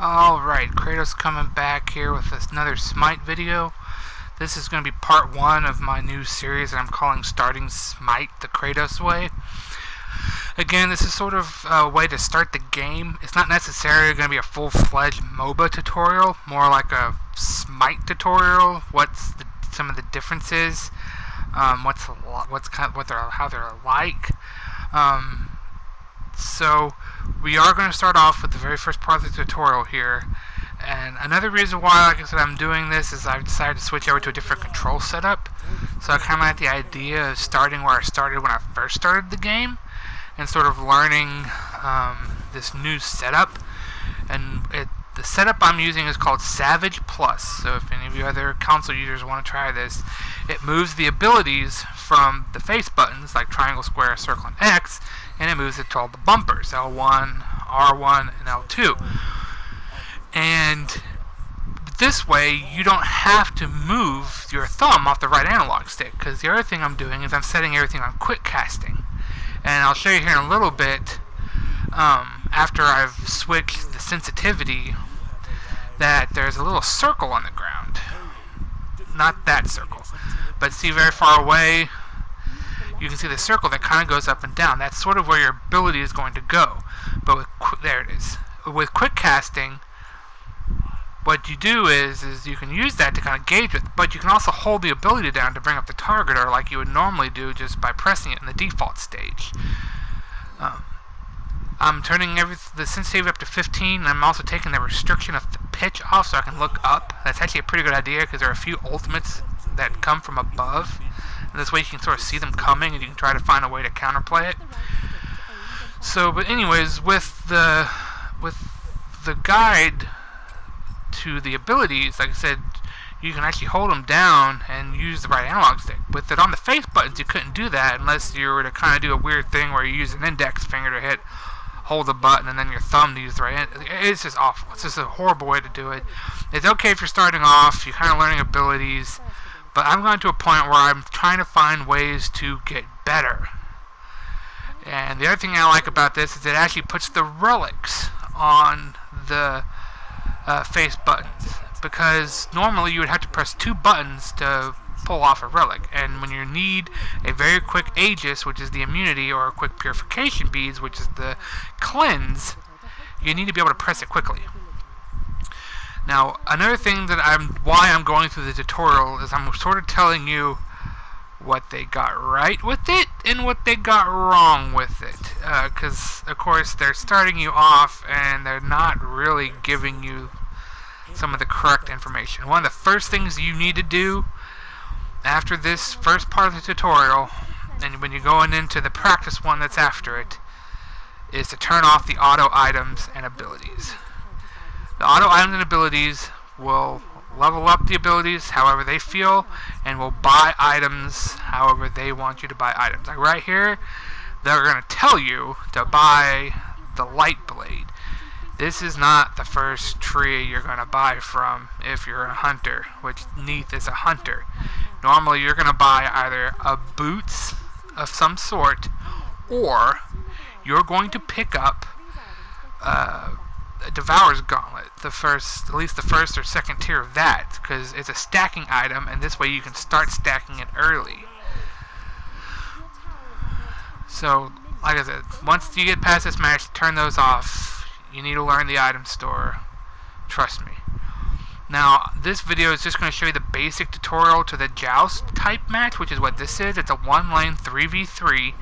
Alright, Kratos coming back here with another Smite video. This is going to be part 1 of my new series that I'm calling Starting Smite the Kratos Way. Again, this is sort of a way to start the game. It's not necessarily going to be a full-fledged MOBA tutorial, more like a Smite tutorial. Some of the differences, how they're like. So we are going to start off with the very first part of the tutorial here, and another reason why, like I said, I'm doing this is I've decided to switch over to a different control setup. So I kind of like the idea of starting where I started when I first started the game and sort of learning this new setup. And the setup I'm using is called Savage Plus, so if any of you other console users want to try this, it moves the abilities from the face buttons like triangle, square, circle, and X, and it moves it to all the bumpers, L1, R1, and L2. And this way, you don't have to move your thumb off the right analog stick, because the other thing I'm doing is I'm setting everything on quick casting. And I'll show you here in a little bit, after I've switched the sensitivity, that there's a little circle on the ground. Not that circle, but see very far away, you can see the circle that kind of goes up and down. That's sort of where your ability is going to go. But there it is. With quick casting, what you do is you can use that to kind of gauge it, but you can also hold the ability down to bring up the targeter like you would normally do just by pressing it in the default stage. I'm turning the sensitivity up to 15, and I'm also taking the restriction of the pitch off so I can look up. That's actually a pretty good idea because there are a few ultimates that come from above. And this way you can sort of see them coming and you can try to find a way to counterplay it. So, but anyways, with the guide to the abilities, like I said, you can actually hold them down and use the right analog stick. With it on the face buttons, you couldn't do that unless you were to kind of do a weird thing where you use an index finger to hold the button and then your thumb to use the right. It's just awful. It's just a horrible way to do it. It's okay if you're starting off, you're kind of learning abilities, but I'm going to a point where I'm trying to find ways to get better. And the other thing I like about this is it actually puts the relics on the face buttons, because normally you would have to press 2 buttons to pull off a relic, and when you need a very quick Aegis, which is the immunity, or a quick purification beads, which is the cleanse, you need to be able to press it quickly. Now, another thing that why I'm going through the tutorial is I'm sort of telling you what they got right with it and what they got wrong with it, because of course they're starting you off and they're not really giving you some of the correct information. One of the first things you need to do after this first part of the tutorial, and when you're going into the practice one that's after it, is to turn off the auto items and abilities. The auto items and abilities will level up the abilities however they feel, and will buy items however they want you to buy items. Like right here, they're going to tell you to buy the light blade. This is not the first tree you're going to buy from if you're a hunter, which Neath is a hunter. Normally you're going to buy either a boots of some sort, or you're going to pick up a Devourer's Gauntlet, at least the first or second tier of that, because it's a stacking item, and this way you can start stacking it early. So, like I said, once you get past this match, turn those off. You need to learn the item store. Trust me. Now, this video is just going to show you the basic tutorial to the Joust type match, which is what this is. It's a 1-lane 3v3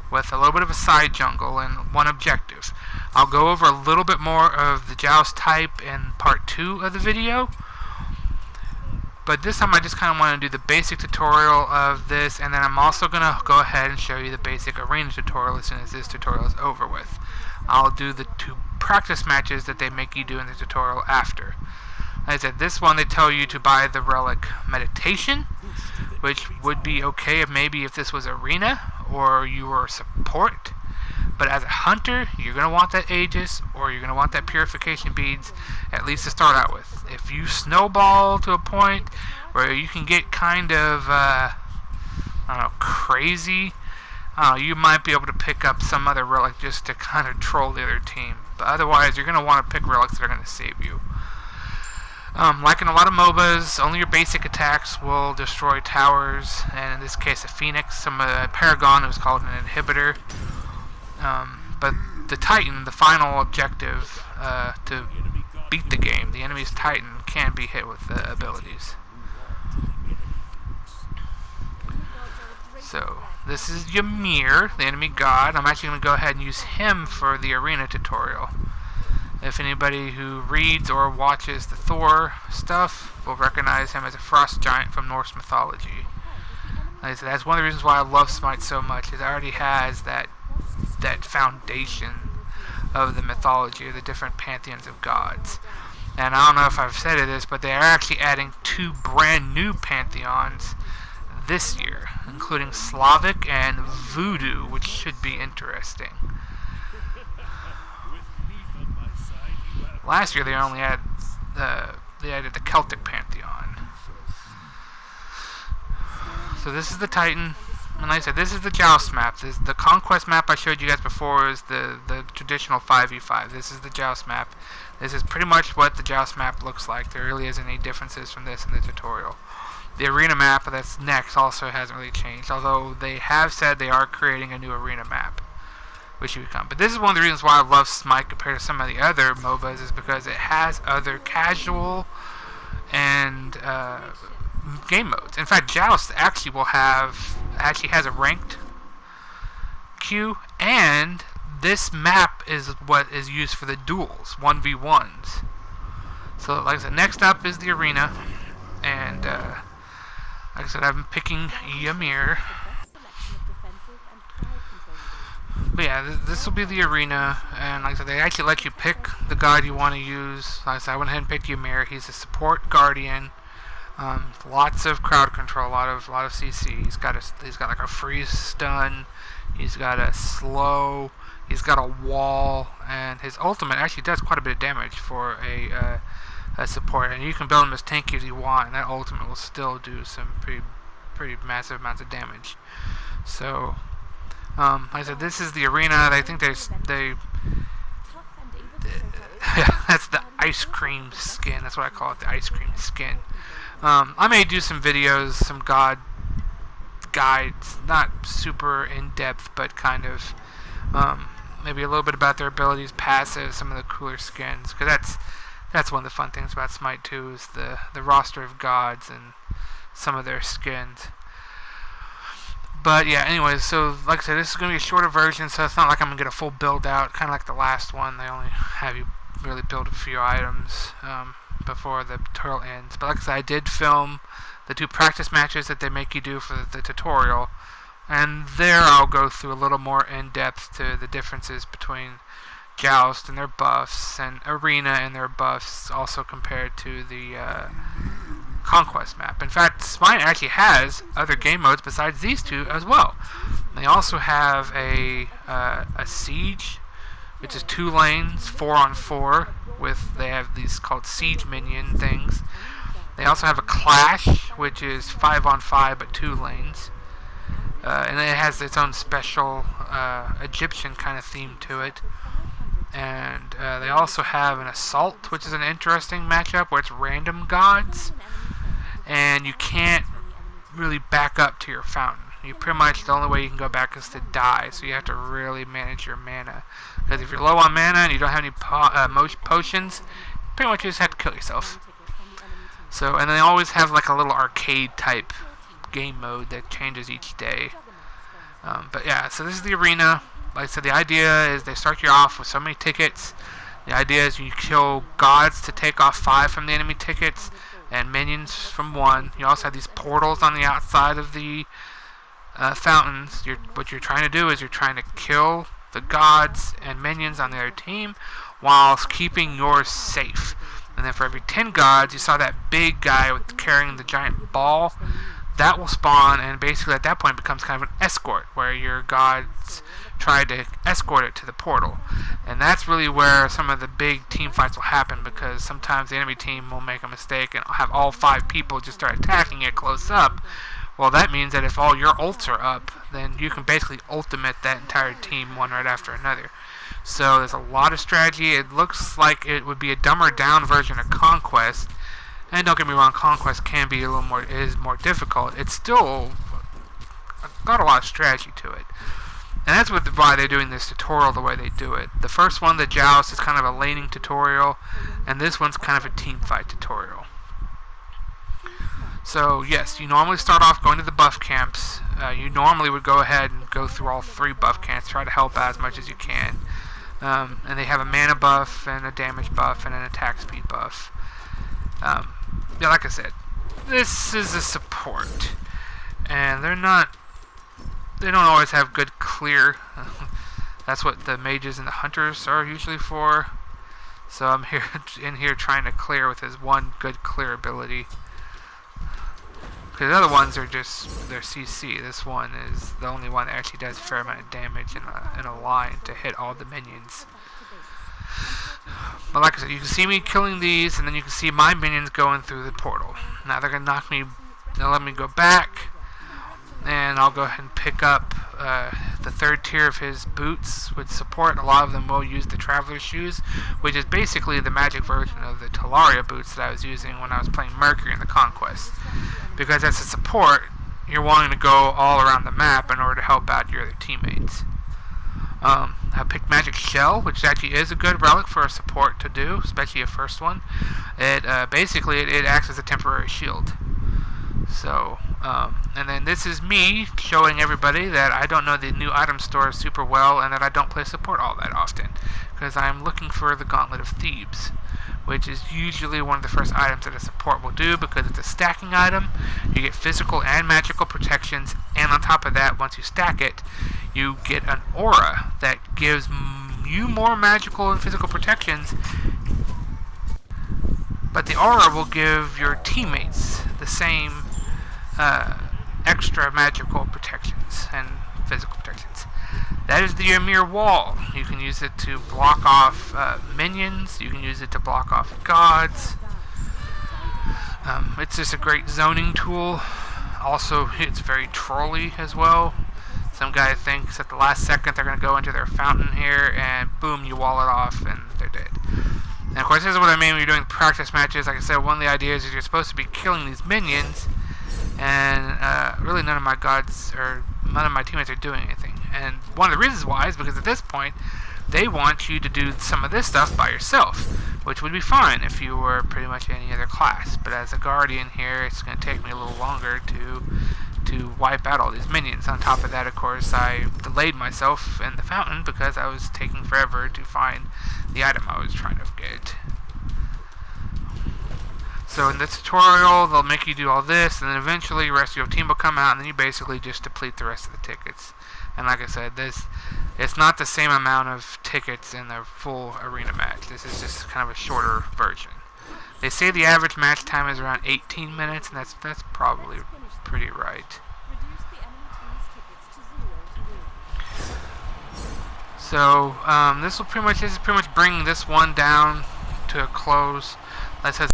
with a little bit of a side jungle and one objective. I'll go over a little bit more of the Joust type in part 2 of the video, but this time I just kind of want to do the basic tutorial of this, and then I'm also going to go ahead and show you the basic arena tutorial as soon as this tutorial is over with. I'll do the 2 practice matches that they make you do in the tutorial after. Like I said, this one they tell you to buy the relic Meditation, which would be okay if this was arena or you were support. But as a hunter, you're going to want that Aegis, or you're going to want that purification beads, at least to start out with. If you snowball to a point where you can get kind of, crazy, I don't know, you might be able to pick up some other relic just to kind of troll the other team. But otherwise, you're going to want to pick relics that are going to save you. Like in a lot of MOBAs, only your basic attacks will destroy towers, and in this case a Phoenix. Paragon was called an inhibitor. But the Titan, the final objective to beat the game, the enemy's Titan, can be hit with the abilities. So, this is Ymir, the enemy god. I'm actually going to go ahead and use him for the arena tutorial. If anybody who reads or watches the Thor stuff will recognize him as a frost giant from Norse mythology. Like I said, that's one of the reasons why I love Smite so much, is it already has that foundation of the mythology of the different pantheons of gods. And I don't know if I've said this, but they are actually adding 2 brand new pantheons this year, including Slavic and Voodoo, which should be interesting. Last year they only had they added the Celtic pantheon. So this is the Titan, and like I said, this is the Joust map. The Conquest map I showed you guys before is the traditional 5v5. This is the Joust map. This is pretty much what the Joust map looks like. There really isn't any differences from this in the tutorial. The arena map that's next also hasn't really changed, although they have said they are creating a new arena map, which should come. But this is one of the reasons why I love Smite compared to some of the other MOBAs, is because it has other casual and game modes. In fact, Joust actually has a ranked queue, and this map is what is used for the duels, 1v1s. So like I said, next up is the arena, and like I said, I'm picking Ymir. But yeah, this will be the arena, and like I said, they actually let you pick the god you want to use. Like I said, I went ahead and picked Ymir. He's a support guardian. Lots of crowd control, a lot of CC. He's got like a freeze stun. He's got a slow. He's got a wall, and his ultimate actually does quite a bit of damage for a support. And you can build him as tanky as you want, and that ultimate will still do some pretty massive amounts of damage. So. Like I said, this is the arena. I think that's the ice cream skin. That's what I call it, the ice cream skin. I may do some videos, some god guides, not super in-depth, but kind of maybe a little bit about their abilities, passive, some of the cooler skins, because that's one of the fun things about Smite 2 is the roster of gods and some of their skins. But yeah, anyways, so like I said, this is going to be a shorter version, so it's not like I'm going to get a full build out, kind of like the last one. They only have you really build a few items before the tutorial ends. But like I said, I did film the 2 practice matches that they make you do for the tutorial, and there I'll go through a little more in-depth to the differences between Joust and their buffs, and Arena and their buffs, also compared to the Conquest map. In fact, Smite actually has other game modes besides these 2 as well. They also have a siege, which is 2 lanes, 4-on-4, they have these called siege minion things. They also have a clash, which is 5-on-5 but 2 lanes, and it has its own special Egyptian kind of theme to it. And they also have an assault, which is an interesting matchup where it's random gods, and you can't really back up to your fountain. You pretty much, the only way you can go back is to die, so you have to really manage your mana. Because if you're low on mana and you don't have any potions, pretty much you just have to kill yourself. So, and they always have like a little arcade type game mode that changes each day. But yeah, so this is the arena. Like I said, the idea is they start you off with so many tickets. The idea is you kill gods to take off 5 from the enemy tickets, and minions from 1. You also have these portals on the outside of the fountains. What you're trying to do is you're trying to kill the gods and minions on the other team whilst keeping yours safe. And then for every 10 gods, you saw that big guy carrying the giant ball. That will spawn, and basically at that point it becomes kind of an escort, where your gods try to escort it to the portal. And that's really where some of the big team fights will happen, because sometimes the enemy team will make a mistake and have all 5 people just start attacking it close up, Well, that means that if all your ults are up, then you can basically ultimate that entire team one right after another. So there's a lot of strategy. It looks like it would be a dumbed down version of Conquest. And don't get me wrong, Conquest can be a little more, is more difficult. It's still got a lot of strategy to it. And that's why they're doing this tutorial the way they do it. The first one, the Joust, is kind of a laning tutorial, and this one's kind of a team fight tutorial. So yes, you normally start off going to the buff camps. You normally would go ahead and go through all 3 buff camps, try to help out as much as you can. And they have a mana buff, and a damage buff, and an attack speed buff. Yeah, like I said, this is a support, and they don't always have good clear. That's what the mages and the hunters are usually for. So I'm in here trying to clear with his one good clear ability. Because the other ones are just their CC. This one is the only one that actually does a fair amount of damage in a line to hit all the minions. But like I said, you can see me killing these, and then you can see my minions going through the portal. Now they're going to knock me, they'll let me go back, and I'll go ahead and pick up the 3rd tier of his boots with support. A lot of them will use the Traveler's Shoes, which is basically the magic version of the Talaria boots that I was using when I was playing Mercury in the Conquest. Because as a support, you're wanting to go all around the map in order to help out your other teammates. I picked Magic Shell, which actually is a good relic for a support to do, especially a first one. It basically it acts as a temporary shield. So, and then this is me showing everybody that I don't know the new item store super well, and that I don't play support all that often, because I'm looking for the Gauntlet of Thebes, which is usually one of the first items that a support will do, because it's a stacking item. You get physical and magical protections, and on top of that, once you stack it, you get an aura that gives you more magical and physical protections, but the aura will give your teammates the same extra magical protections and physical protections. That is the Ymir Wall. You can use it to block off minions. You can use it to block off gods. It's just a great zoning tool. Also, it's very trolly as well. Some guy thinks at the last second they're going to go into their fountain here, and boom, you wall it off, and they're dead. And of course, this is what I mean when you're doing practice matches. Like I said, one of the ideas is you're supposed to be killing these minions, and really none of my gods or none of my teammates are doing anything. And one of the reasons why is because at this point, they want you to do some of this stuff by yourself, which would be fine if you were pretty much any other class. But as a guardian here, it's going to take me a little longer to wipe out all these minions. On top of that, of course, I delayed myself in the fountain because I was taking forever to find the item I was trying to get. So in this tutorial, they'll make you do all this, and then eventually the rest of your team will come out, and then you basically just deplete the rest of the tickets. And like I said, it's not the same amount of tickets in the full arena match. This is just kind of a shorter version. They say the average match time is around 18 minutes, and that's probably pretty right. So this is pretty much bringing this one down to a close. Let's head